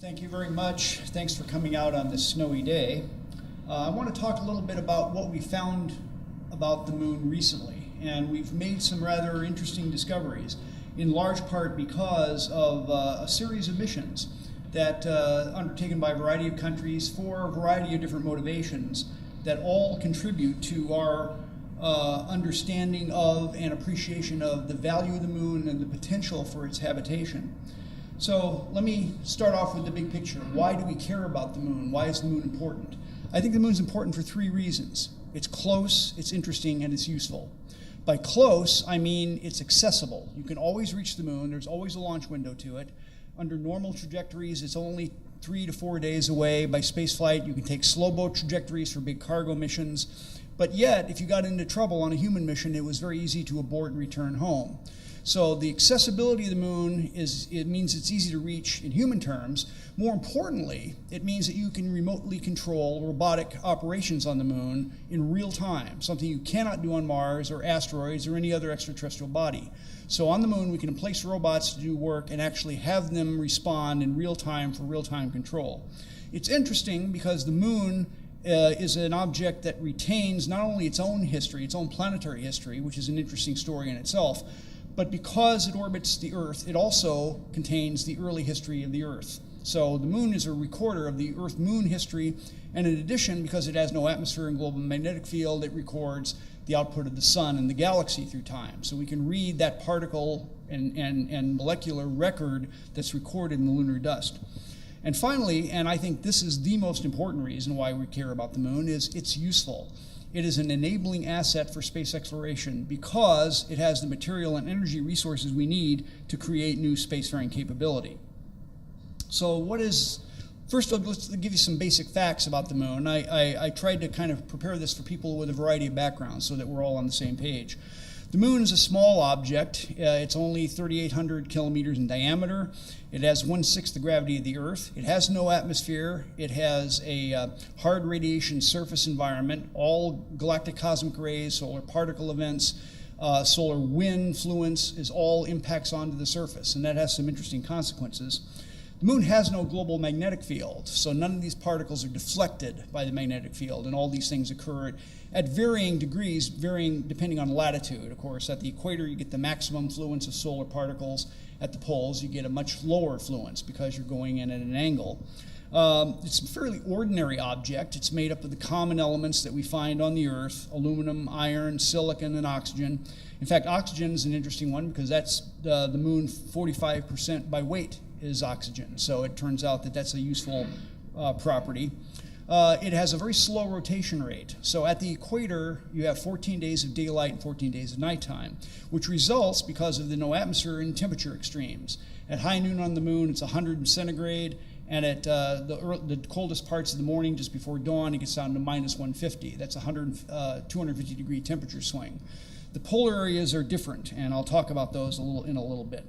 Thank you very much. Thanks for coming out on this snowy day. I want to talk a little bit about what we found about the moon recently. And we've made some rather interesting discoveries, in large part because of a series of missions that undertaken by a variety of countries for a variety of different motivations that all contribute to our understanding of and appreciation of the value of the moon and the potential for its habitation. So let me start off with the big picture. Why do we care about the moon? Why is the moon important? I think the moon's important for three reasons. It's close, it's interesting, and it's useful. By close, I mean it's accessible. You can always reach the moon. There's always a launch window to it. Under normal trajectories, it's only 3 to 4 days away. By spaceflight, you can take slow boat trajectories for big cargo missions. But yet, if you got into trouble on a human mission, it was very easy to abort and return home. So the accessibility of the moon means it's easy to reach in human terms. More importantly, it means that you can remotely control robotic operations on the moon in real time, something you cannot do on Mars or asteroids or any other extraterrestrial body. So on the moon, we can place robots to do work and actually have them respond in real time for real-time control. It's interesting because the moon is an object that retains not only its own history, its own planetary history, which is an interesting story in itself, but because it orbits the Earth, it also contains the early history of the Earth. So the moon is a recorder of the Earth-Moon history, and in addition, because it has no atmosphere and global magnetic field, it records the output of the sun and the galaxy through time. So we can read that particle and molecular record that's recorded in the lunar dust. And finally, and I think this is the most important reason why we care about the moon, is it's useful. It is an enabling asset for space exploration because it has the material and energy resources we need to create new spacefaring capability. So first let's give you some basic facts about the moon. I tried to kind of prepare this for people with a variety of backgrounds so that we're all on the same page. The moon is a small object. It's only 3,800 kilometers in diameter. It has 1/6 the gravity of the Earth. It has no atmosphere. It has a hard radiation surface environment. All galactic cosmic rays, solar particle events, solar wind fluence is all impacts onto the surface, and that has some interesting consequences. The moon has no global magnetic field, so none of these particles are deflected by the magnetic field, and all these things occur at varying degrees, varying depending on latitude. Of course, at the equator, you get the maximum fluence of solar particles. At the poles, you get a much lower fluence because you're going in at an angle. It's a fairly ordinary object. It's made up of the common elements that we find on the Earth: aluminum, iron, silicon, and oxygen. In fact, oxygen is an interesting one because that's the moon 45% by weight is oxygen. So it turns out that that's a useful property. It has a very slow rotation rate. So at the equator, you have 14 days of daylight and 14 days of nighttime, which results, because of the no atmosphere, in temperature extremes. At high noon on the moon, it's 100 centigrade, and at the coldest parts of the morning, just before dawn, it gets down to minus 150. That's a 250 degree temperature swing. The polar areas are different, and I'll talk about those in a little bit.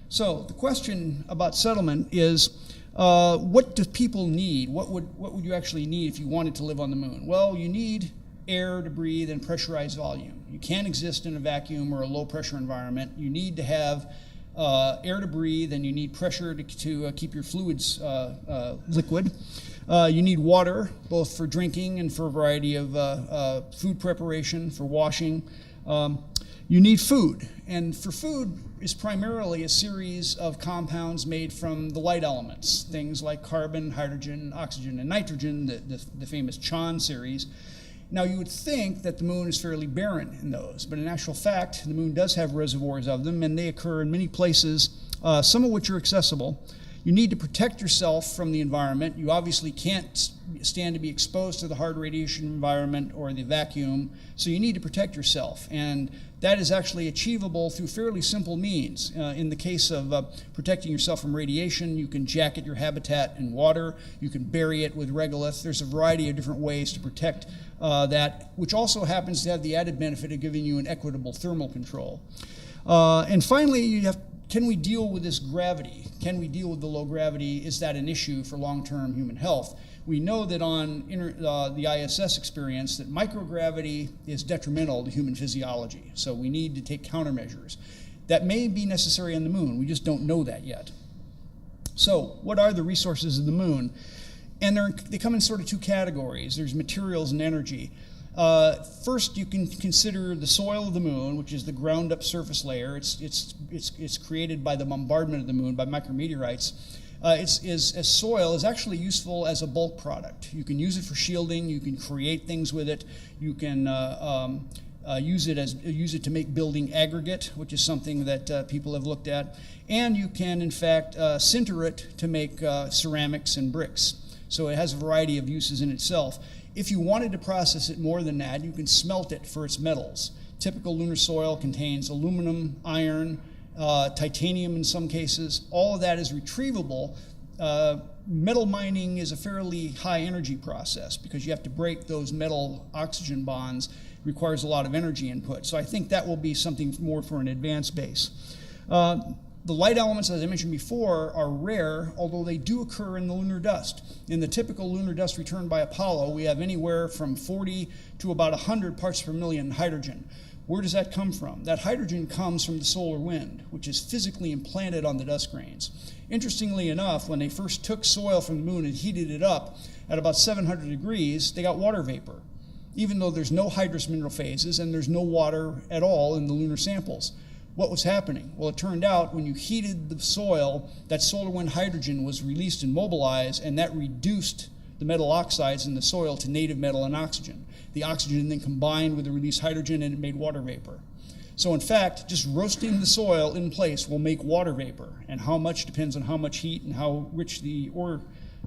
So the question about settlement is, what do people need? What would you actually need if you wanted to live on the moon? Well, you need air to breathe and pressurized volume. You can't exist in a vacuum or a low pressure environment. You need to have air to breathe, and you need pressure to keep your fluids liquid. You need water, both for drinking and for a variety of food preparation, for washing. You need food, and for food is primarily a series of compounds made from the light elements, things like carbon, hydrogen, oxygen, and nitrogen, the famous CHON series. Now, you would think that the moon is fairly barren in those, but in actual fact, the moon does have reservoirs of them, and they occur in many places, some of which are accessible. You need to protect yourself from the environment. You obviously can't stand to be exposed to the hard radiation environment or the vacuum, so you need to protect yourself. And that is actually achievable through fairly simple means. In the case of protecting yourself from radiation, you can jacket your habitat in water. You can bury it with regolith. There's a variety of different ways to protect that, which also happens to have the added benefit of giving you an equitable thermal control. And finally, can we deal with this gravity? Can we deal with the low gravity? Is that an issue for long-term human health? We know that on the ISS experience that microgravity is detrimental to human physiology, so we need to take countermeasures. That may be necessary on the moon. We just don't know that yet. So what are the resources of the moon? And they come in sort of two categories. There's materials and energy. First, you can consider the soil of the moon, which is the ground-up surface layer. It's created by the bombardment of the moon by micrometeorites. As soil is actually useful as a bulk product. You can use it for shielding. You can create things with it. You can use it to make building aggregate, which is something that people have looked at. And you can, in fact, sinter it to make ceramics and bricks. So it has a variety of uses in itself. If you wanted to process it more than that, you can smelt it for its metals. Typical lunar soil contains aluminum, iron, titanium in some cases. All of that is retrievable. Metal mining is a fairly high energy process because you have to break those metal oxygen bonds. It requires a lot of energy input. So I think that will be something more for an advanced base. The light elements, as I mentioned before, are rare, although they do occur in the lunar dust. In the typical lunar dust returned by Apollo, we have anywhere from 40 to about 100 parts per million hydrogen. Where does that come from? That hydrogen comes from the solar wind, which is physically implanted on the dust grains. Interestingly enough, when they first took soil from the moon and heated it up at about 700 degrees, they got water vapor, even though there's no hydrous mineral phases and there's no water at all in the lunar samples. What was happening? Well, it turned out when you heated the soil, that solar wind hydrogen was released and mobilized, and that reduced the metal oxides in the soil to native metal and oxygen. The oxygen then combined with the released hydrogen and it made water vapor. So in fact, just roasting the soil in place will make water vapor, and how much depends on how much heat and how rich the ore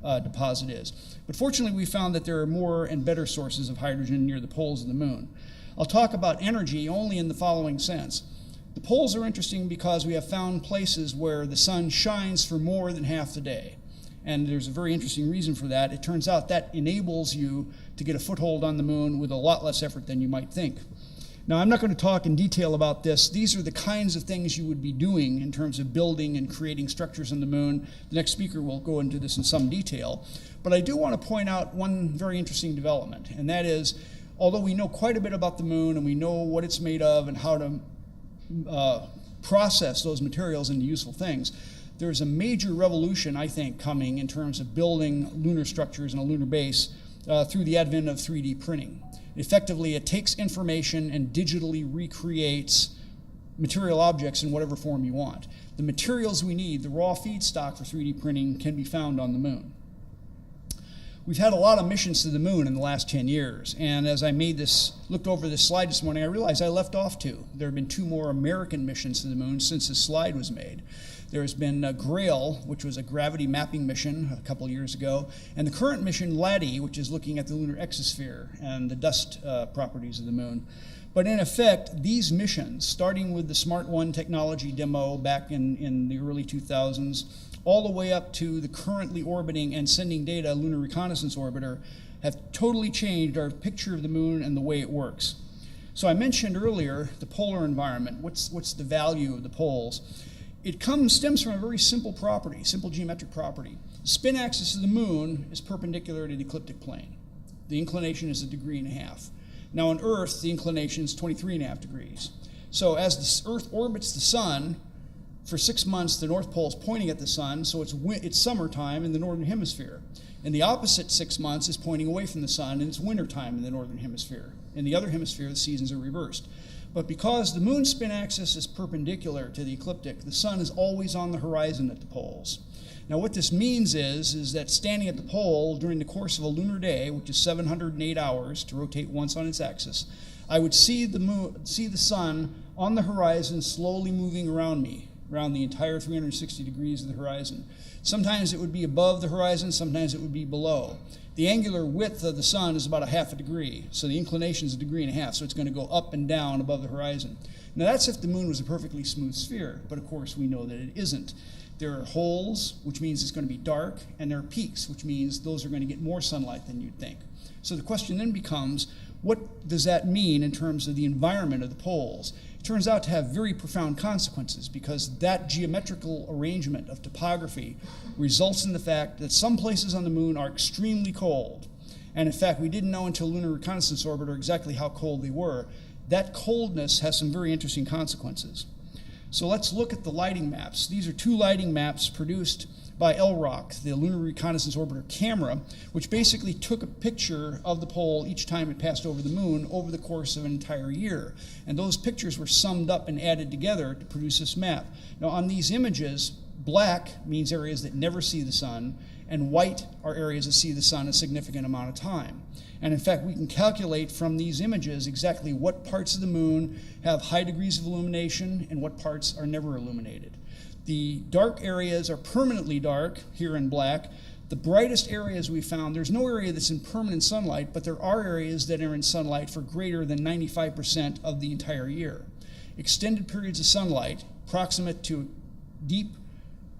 deposit is. But fortunately, we found that there are more and better sources of hydrogen near the poles of the moon. I'll talk about energy only in the following sense. The poles are interesting because we have found places where the sun shines for more than half the day. And there's a very interesting reason for that. It turns out that enables you to get a foothold on the moon with a lot less effort than you might think. Now, I'm not going to talk in detail about this. These are the kinds of things you would be doing in terms of building and creating structures on the moon. The next speaker will go into this in some detail. But I do want to point out one very interesting development, and that is, although we know quite a bit about the moon and we know what it's made of and how to process those materials into useful things, there's a major revolution, I think, coming in terms of building lunar structures and a lunar base through the advent of 3D printing. Effectively, it takes information and digitally recreates material objects in whatever form you want. The materials we need, the raw feedstock for 3D printing, can be found on the moon. We've had a lot of missions to the moon in the last 10 years, and as I looked over this slide this morning, I realized I left off two. There have been two more American missions to the moon since this slide was made. There has been GRAIL, which was a gravity mapping mission a couple years ago, and the current mission, LADEE, which is looking at the lunar exosphere and the dust properties of the moon. But in effect, these missions, starting with the Smart 1 technology demo back in the early 2000s, all the way up to the currently orbiting and sending data Lunar Reconnaissance Orbiter, have totally changed our picture of the moon and the way it works. So I mentioned earlier the polar environment. What's the value of the poles? It stems from a very simple property, simple geometric property. The spin axis of the moon is perpendicular to the ecliptic plane. The inclination is 1.5 degrees. Now on Earth, the inclination is 23.5 degrees. So as the Earth orbits the sun, for 6 months, the North Pole is pointing at the sun, so it's summertime in the Northern Hemisphere. And the opposite 6 months is pointing away from the sun, and it's wintertime in the Northern Hemisphere. In the other hemisphere, the seasons are reversed. But because the moon's spin axis is perpendicular to the ecliptic, the sun is always on the horizon at the poles. Now what this means is that standing at the pole during the course of a lunar day, which is 708 hours to rotate once on its axis, I would see the sun on the horizon slowly moving around me, around the entire 360 degrees of the horizon. Sometimes it would be above the horizon, sometimes it would be below. The angular width of the sun is about 0.5 degree, so the inclination is 1.5 degrees, so it's going to go up and down above the horizon. Now that's if the moon was a perfectly smooth sphere, but of course we know that it isn't. There are holes, which means it's going to be dark, and there are peaks, which means those are going to get more sunlight than you'd think. So the question then becomes, what does that mean in terms of the environment of the poles? It turns out to have very profound consequences because that geometrical arrangement of topography results in the fact that some places on the moon are extremely cold. And in fact, we didn't know until Lunar Reconnaissance Orbiter exactly how cold they were. That coldness has some very interesting consequences. So let's look at the lighting maps. These are two lighting maps produced by LROC, the Lunar Reconnaissance Orbiter camera, which basically took a picture of the pole each time it passed over the moon over the course of an entire year. And those pictures were summed up and added together to produce this map. Now on these images, black means areas that never see the sun, and white are areas that see the sun a significant amount of time. And in fact, we can calculate from these images exactly what parts of the moon have high degrees of illumination and what parts are never illuminated. The dark areas are permanently dark, here in black. The brightest areas we found, there's no area that's in permanent sunlight, but there are areas that are in sunlight for greater than 95% of the entire year. Extended periods of sunlight, proximate to deep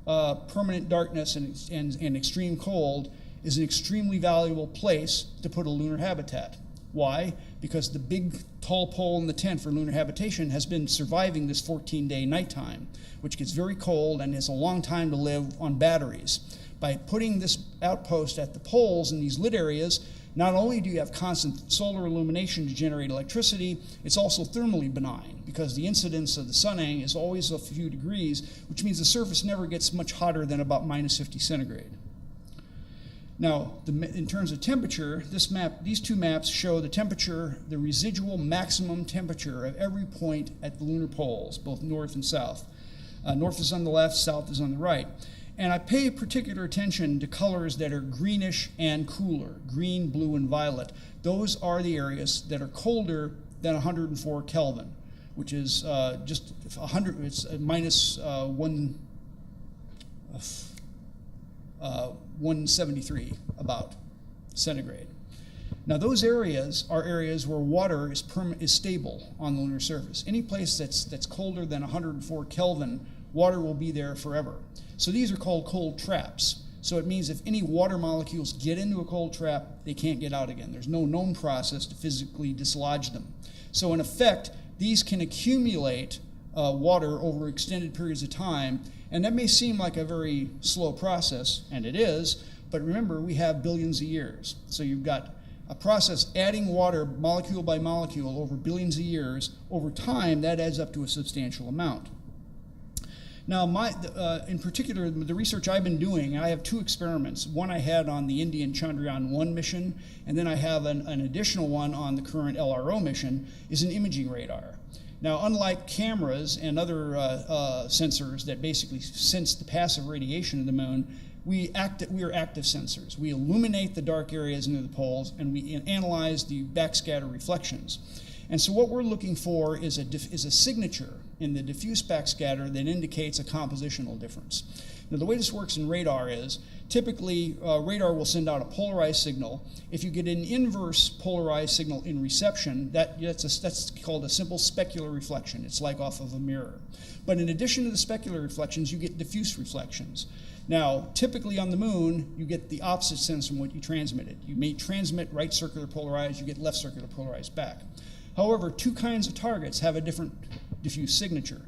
permanent darkness and extreme cold, is an extremely valuable place to put a lunar habitat. Why? Because the big tall pole in the tent for lunar habitation has been surviving this 14-day nighttime, which gets very cold and has a long time to live on batteries. By putting this outpost at the poles in these lit areas, not only do you have constant solar illumination to generate electricity, it's also thermally benign because the incidence of the sunning is always a few degrees, which means the surface never gets much hotter than about minus 50 centigrade. Now, in terms of temperature, these two maps show the temperature, the residual maximum temperature of every point at the lunar poles, both north and south. North is on the left, south is on the right. And I pay particular attention to colors that are greenish and cooler, green, blue, and violet. Those are the areas that are colder than 104 Kelvin, which is just 100, it's minus 173 about centigrade. Now those areas are areas where water is stable on the lunar surface. Any place that's colder than 104 Kelvin, water will be there forever. So these are called cold traps. So it means if any water molecules get into a cold trap, they can't get out again. There's no known process to physically dislodge them. So in effect, these can accumulate water over extended periods of time, and that may seem like a very slow process, and it is, but remember, we have billions of years. So you've got a process adding water molecule by molecule over billions of years. Over time, that adds up to a substantial amount. Now, in particular, the research I've been doing, I have two experiments. One I had on the Indian Chandrayaan-1 mission, and then I have an additional one on the current LRO mission, is an imaging radar. Now, unlike cameras and other sensors that basically sense the passive radiation of the moon, we are active sensors. We illuminate the dark areas near the poles, and we analyze the backscatter reflections. And so what we're looking for is a signature in the diffuse backscatter that indicates a compositional difference. Now, the way this works in radar is, typically, radar will send out a polarized signal. If you get an inverse polarized signal in reception, that's called a simple specular reflection. It's like off of a mirror. But in addition to the specular reflections, you get diffuse reflections. Now, typically on the moon, you get the opposite sense from what you transmitted. You may transmit right circular polarized, you get left circular polarized back. However, two kinds of targets have a different diffuse signature.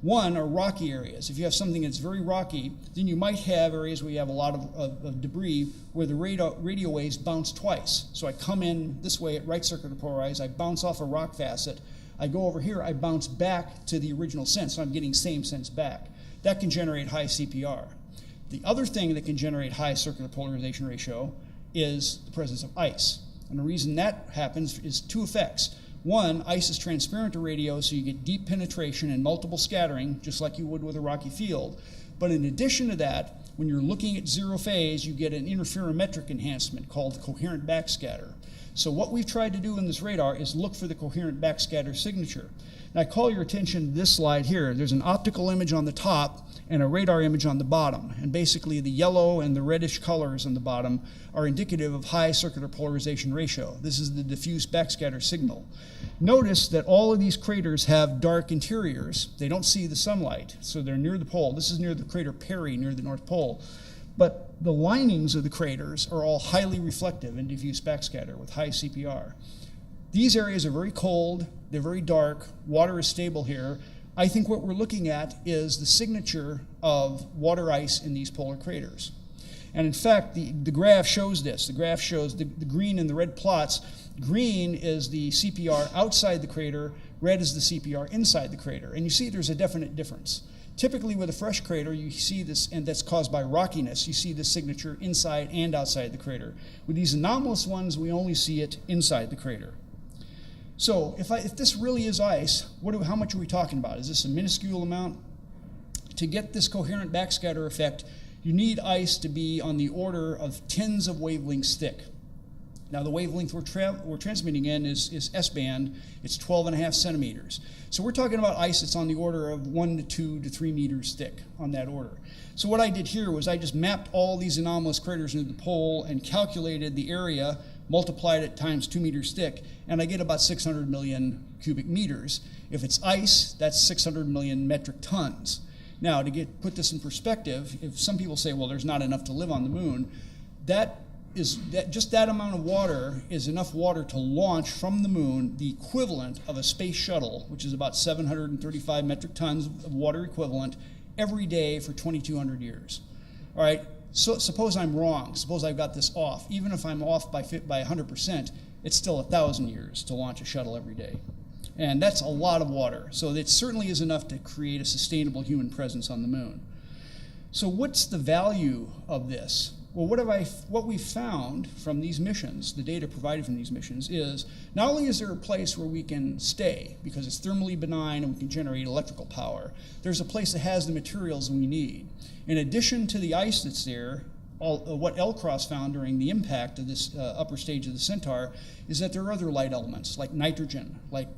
One are rocky areas. If you have something that's very rocky, then you might have areas where you have a lot of debris where the radio waves bounce twice. So I come in this way at right circular polarized, I bounce off a rock facet, I go over here, I bounce back to the original sense, so I'm getting same sense back. That can generate high CPR. The other thing that can generate high circular polarization ratio is the presence of ice. And the reason that happens is two effects. One, ice is transparent to radio, so you get deep penetration and multiple scattering, just like you would with a rocky field. But in addition to that, when you're looking at zero phase, you get an interferometric enhancement called coherent backscatter. So what we've tried to do in this radar is look for the coherent backscatter signature. Now I call your attention to this slide here. There's an optical image on the top and a radar image on the bottom. And basically the yellow and the reddish colors on the bottom are indicative of high circular polarization ratio. This is the diffuse backscatter signal. Notice that all of these craters have dark interiors. They don't see the sunlight, so they're near the pole. This is near the crater Perry, near the North Pole. But the linings of the craters are all highly reflective in diffuse backscatter with high CPR. These areas are very cold, they're very dark, water is stable here. I think what we're looking at is the signature of water ice in these polar craters. And in fact, the graph shows this. The graph shows the green and the red plots. Green is the CPR outside the crater, red is the CPR inside the crater. And you see there's a definite difference. Typically with a fresh crater, you see this, and that's caused by rockiness, you see this signature inside and outside the crater. With these anomalous ones, we only see it inside the crater. So if this really is ice, how much are we talking about? Is this a minuscule amount? To get this coherent backscatter effect, you need ice to be on the order of tens of wavelengths thick. Now the wavelength we're transmitting in is S-band. It's 12.5 centimeters. So we're talking about ice that's on the order of 1 to 2 to 3 meters thick on that order. So what I did here was I just mapped all these anomalous craters into the pole and calculated the area, multiplied it times 2 meters thick, and I get about 600 million cubic meters. If it's ice, that's 600 million metric tons. Now, to put this in perspective, if some people say, well, there's not enough to live on the moon, just that amount of water is enough water to launch from the moon the equivalent of a space shuttle, which is about 735 metric tons of water equivalent, every day for 2,200 years. All right, so suppose I'm wrong. Suppose I've got this off. Even if I'm off by 100%, it's still 1,000 years to launch a shuttle every day. And that's a lot of water. So it certainly is enough to create a sustainable human presence on the moon. So what's the value of this? Well, what we found from these missions, the data provided from these missions, is not only is there a place where we can stay because it's thermally benign and we can generate electrical power, there's a place that has the materials we need. In addition to the ice that's there, what L-Cross found during the impact of this upper stage of the Centaur is that there are other light elements like nitrogen, like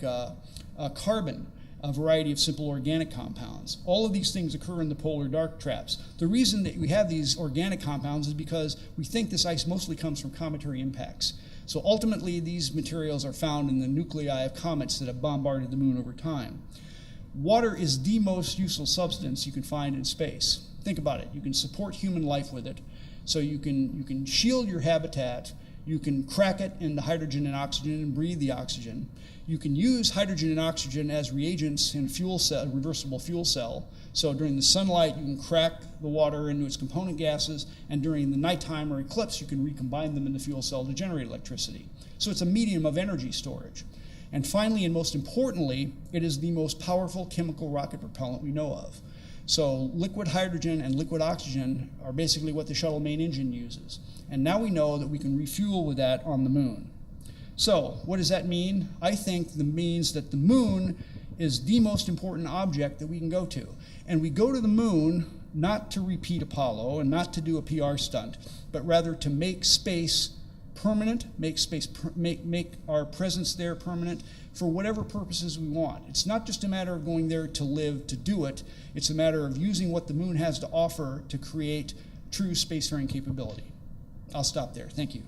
carbon, a variety of simple organic compounds. All of these things occur in the polar dark traps. The reason that we have these organic compounds is because we think this ice mostly comes from cometary impacts. So ultimately, these materials are found in the nuclei of comets that have bombarded the moon over time. Water is the most useful substance you can find in space. Think about it. You can support human life with it. So you can shield your habitat. You can crack it into hydrogen and oxygen and breathe the oxygen. You can use hydrogen and oxygen as reagents in a reversible fuel cell. So during the sunlight, you can crack the water into its component gases, and during the nighttime or eclipse, you can recombine them in the fuel cell to generate electricity. So it's a medium of energy storage. And finally, and most importantly, it is the most powerful chemical rocket propellant we know of. So liquid hydrogen and liquid oxygen are basically what the shuttle main engine uses. And now we know that we can refuel with that on the moon. So what does that mean? I think it means that the moon is the most important object that we can go to. And we go to the moon not to repeat Apollo and not to do a PR stunt, but rather to make space permanent, make our presence there permanent for whatever purposes we want. It's not just a matter of going there to live to do it. It's a matter of using what the moon has to offer to create true spacefaring capability. I'll stop there. Thank you.